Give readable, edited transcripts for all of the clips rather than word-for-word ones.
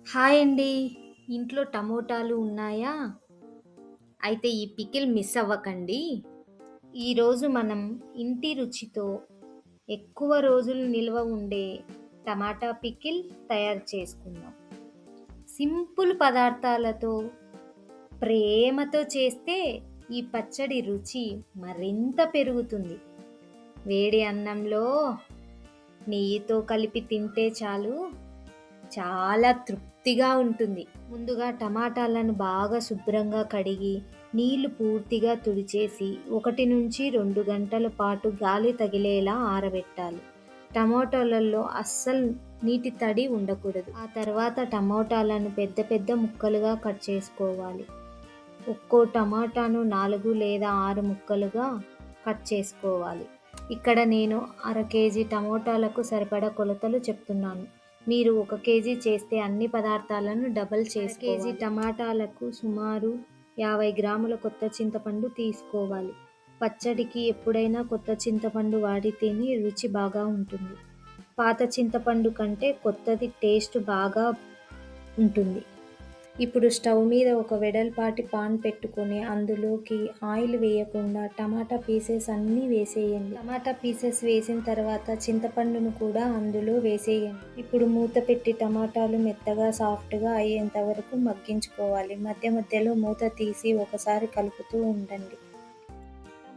Hi అండి. ఇంట్లో టమోటాలు ఉన్నాయా? అయితే ఈ పికిల్ మిస్ అవ్వకండి. ఈరోజు మనం ఇంటి రుచితో ఎక్కువ రోజులు నిల్వ ఉండే టమాటా పికిల్ తయారు చేసుకుందాం. సింపుల్ పదార్థాలతో ప్రేమతో చేస్తే ఈ పచ్చడి రుచి మరింత పెరుగుతుంది. వేడి అన్నంలో నెయ్యితో కలిపి తింటే చాలు, చాలా తృప్తిగా ఉంటుంది. ముందుగా టమాటాలను బాగా శుభ్రంగా కడిగి నీళ్లు పూర్తిగా తుడిచేసి 1-2 గంటల పాటు గాలి తగిలేలా ఆరబెట్టాలి. టమాటాలలో అస్సలు నీటి తడి ఉండకూడదు. ఆ తర్వాత టమాటాలను పెద్ద పెద్ద ముక్కలుగా కట్ చేసుకోవాలి. ఒక్కో టమాటాను 4 లేదా 6 ముక్కలుగా కట్ చేసుకోవాలి. ఇక్కడ నేను అర కేజీ టమోటాలకు సరిపడా కొలతలు చెప్తున్నాను. మీరు 1 కేజీ చేస్తే అన్ని పదార్థాలను డబల్ చేసుకోవాలి. కేజీ టమాటాలకు సుమారు 50 గ్రాముల కొత్త చింతపండు తీసుకోవాలి. పచ్చడికి ఎప్పుడైనా కొత్త చింతపండు వాడితేనే రుచి బాగా ఉంటుంది. పాత చింతపండు కంటే కొత్తది టేస్ట్ బాగా ఉంటుంది. ఇప్పుడు స్టవ్ మీద ఒక వెడల్పాటి పాన్ పెట్టుకొని అందులోకి ఆయిల్ వేయకుండా టమాటా పీసెస్ అన్నీ వేసేయండి. టమాటా పీసెస్ వేసిన తర్వాత చింతపండును కూడా అందులో వేసేయండి. ఇప్పుడు మూత పెట్టి టమాటాలు మెత్తగా సాఫ్ట్గా అయ్యేంత వరకు మగ్గించుకోవాలి. మధ్య మధ్యలో మూత తీసి ఒకసారి కలుపుతూ ఉండండి.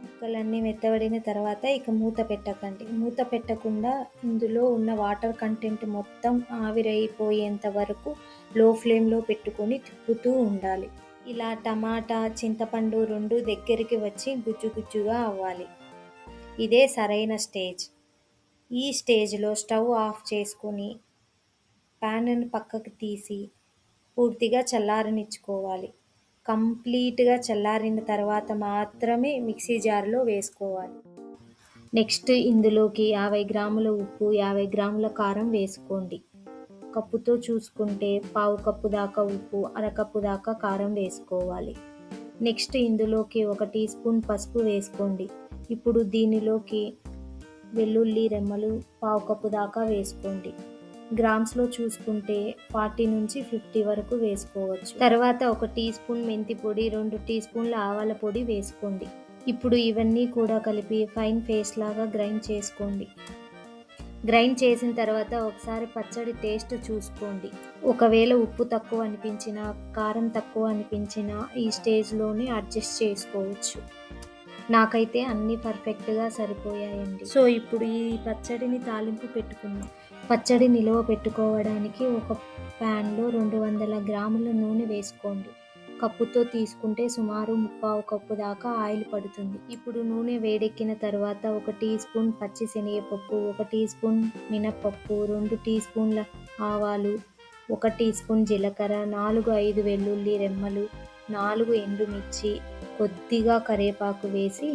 ముక్కలన్నీ మెత్తబడిన తర్వాత ఇక మూత పెట్టకండి. మూత పెట్టకుండా ఇందులో ఉన్న వాటర్ కంటెంట్ మొత్తం ఆవిరైపోయేంత వరకు లో ఫ్లేమ్లో పెట్టుకొని తిప్పుతూ ఉండాలి. ఇలా టమాటా, చింతపండు 2 దగ్గరికి వచ్చి గుజ్జు గుజ్జుగా అవ్వాలి. ఇదే సరైన స్టేజ్. ఈ స్టేజ్లో స్టవ్ ఆఫ్ చేసుకొని ప్యాన్ను పక్కకు తీసి పూర్తిగా చల్లారనిచ్చుకోవాలి. కంప్లీట్గా చల్లారిన తర్వాత మాత్రమే మిక్సీ జార్లో వేసుకోవాలి. నెక్స్ట్ ఇందులోకి 50 గ్రాముల ఉప్పు, 50 గ్రాముల కారం వేసుకోండి. కప్పుతో చూసుకుంటే పావు కప్పు దాకా ఉప్పు, అరకప్పు దాకా కారం వేసుకోవాలి. నెక్స్ట్ ఇందులోకి 1 టీ స్పూన్ పసుపు వేసుకోండి. ఇప్పుడు దీనిలోకి వెల్లుల్లి రెమ్మలు పావు కప్పు దాకా వేసుకోండి. గ్రామ్స్లో చూసుకుంటే 40-50 వరకు వేసుకోవచ్చు. తర్వాత 1 టీ స్పూన్ మెంతి పొడి, 2 టీ స్పూన్ల ఆవాల పొడి వేసుకోండి. ఇప్పుడు ఇవన్నీ కూడా కలిపి ఫైన్ పేస్ట్ లాగా గ్రైండ్ చేసుకోండి. గ్రైండ్ చేసిన తర్వాత ఒకసారి పచ్చడి టేస్ట్ చూసుకోండి. ఒకవేళ ఉప్పు తక్కువ అనిపించినా, కారం తక్కువ అనిపించినా ఈ స్టేజ్లోనే అడ్జస్ట్ చేసుకోవచ్చు. నాకైతే అన్నీ పర్ఫెక్ట్గా సరిపోయాయండి. సో ఇప్పుడు ఈ పచ్చడిని తాలింపు పెట్టుకుందాం. పచ్చడి నిలువ పెట్టుకోవడానికి ఒక ప్యాన్లో 200 గ్రాముల నూనె వేసుకోండి. కప్పుతో తీసుకుంటే సుమారు 3/4 కప్పు దాకా ఆయిల్ పడుతుంది. ఇప్పుడు నూనె వేడెక్కిన తర్వాత 1 టీ స్పూన్ పచ్చి శనగపప్పు, 1 టీ స్పూన్ మినప్పప్పు, 2 టీ స్పూన్ల ఆవాలు, 1 టీ స్పూన్ జీలకర్ర, 4-5 వెల్లుల్లి రెమ్మలు, 4 ఎండుమిర్చి, కొద్దిగా కరివేపాకు వేసి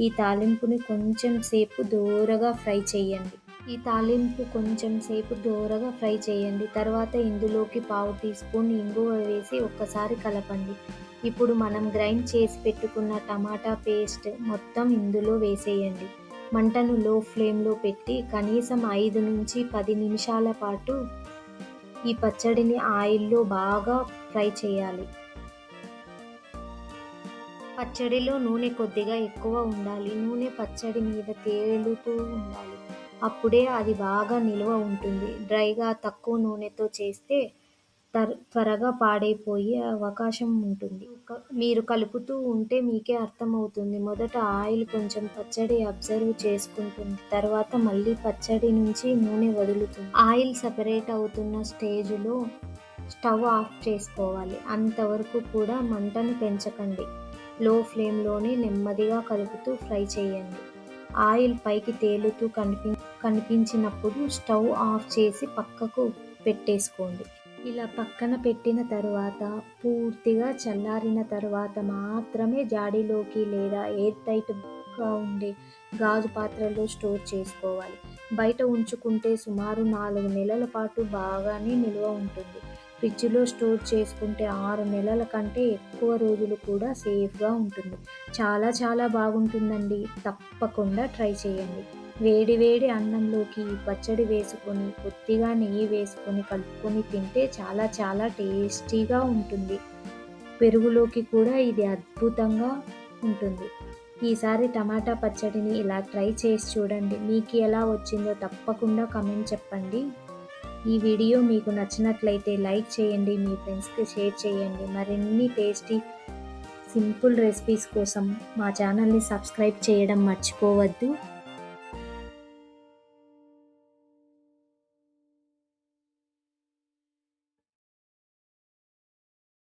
ఈ తాలింపుని కొంచెం సేపు దోరగా ఫ్రై చేయండి. తర్వాత ఇందులోకి పావు టీ స్పూన్ ఇంగువ వేసి ఒక్కసారి కలపండి. ఇప్పుడు మనం గ్రైండ్ చేసి పెట్టుకున్న టమాటా పేస్ట్ మొత్తం ఇందులో వేసేయండి. మంటను లో ఫ్లేమ్లో పెట్టి కనీసం 5-10 నిమిషాల పాటు ఈ పచ్చడిని ఆయిల్లో బాగా ఫ్రై చేయాలి. పచ్చడిలో నూనె కొద్దిగా ఎక్కువ ఉండాలి. నూనె పచ్చడి మీద తేలుతూ ఉండాలి. అప్పుడే అది బాగా నిల్వ ఉంటుంది. డ్రైగా తక్కువ నూనెతో చేస్తే త్వరగా పాడైపోయే అవకాశం ఉంటుంది. మీరు కలుపుతూ ఉంటే మీకే అర్థమవుతుంది. మొదట ఆయిల్ కొంచెం పచ్చడి అబ్జర్వ్ చేసుకుంటుంది. తర్వాత మళ్ళీ పచ్చడి నుంచి నూనె వదులుతుంది. ఆయిల్ సపరేట్ అవుతున్న స్టేజ్లో స్టవ్ ఆఫ్ చేసుకోవాలి. అంతవరకు కూడా మంటను పెంచకండి. లో ఫ్లేమ్లోనే నెమ్మదిగా కలుపుతూ ఫ్రై చేయండి. ఆయిల్ పైకి తేలుతూ కనిపించినప్పుడు స్టవ్ ఆఫ్ చేసి పక్కకు పెట్టేసుకోండి. ఇలా పక్కన పెట్టిన తర్వాత పూర్తిగా చల్లారిన తర్వాత మాత్రమే జాడీలోకి లేదా ఎయిర్ టైట్గా ఉండే గాజు పాత్రలో స్టోర్ చేసుకోవాలి. బయట ఉంచుకుంటే సుమారు 4 నెలల పాటు బాగానే నిల్వ ఉంటుంది. ఫ్రిడ్జ్లో స్టోర్ చేసుకుంటే 6 నెలల కంటే ఎక్కువ రోజులు కూడా సేఫ్గా ఉంటుంది. చాలా చాలా బాగుంటుందండి. తప్పకుండా ట్రై చేయండి. వేడి వేడి అన్నంలోకి ఈ పచ్చడి వేసుకొని కొద్దిగా నెయ్యి వేసుకొని కలుపుకొని తింటే చాలా చాలా టేస్టీగా ఉంటుంది. పెరుగులోకి కూడా ఇది అద్భుతంగా ఉంటుంది. ఈసారి టమాటా పచ్చడిని ఇలా ట్రై చేసి చూడండి. మీకు ఎలా వచ్చిందో తప్పకుండా కామెంట్ చెప్పండి. ఈ వీడియో మీకు నచ్చినట్లయితే లైక్ చేయండి, మీ ఫ్రెండ్స్కి షేర్ చేయండి. మరిన్ని టేస్టీ సింపుల్ రెసిపీస్ కోసం మా ఛానల్ని సబ్స్క్రైబ్ చేయడం మర్చిపోవద్దు.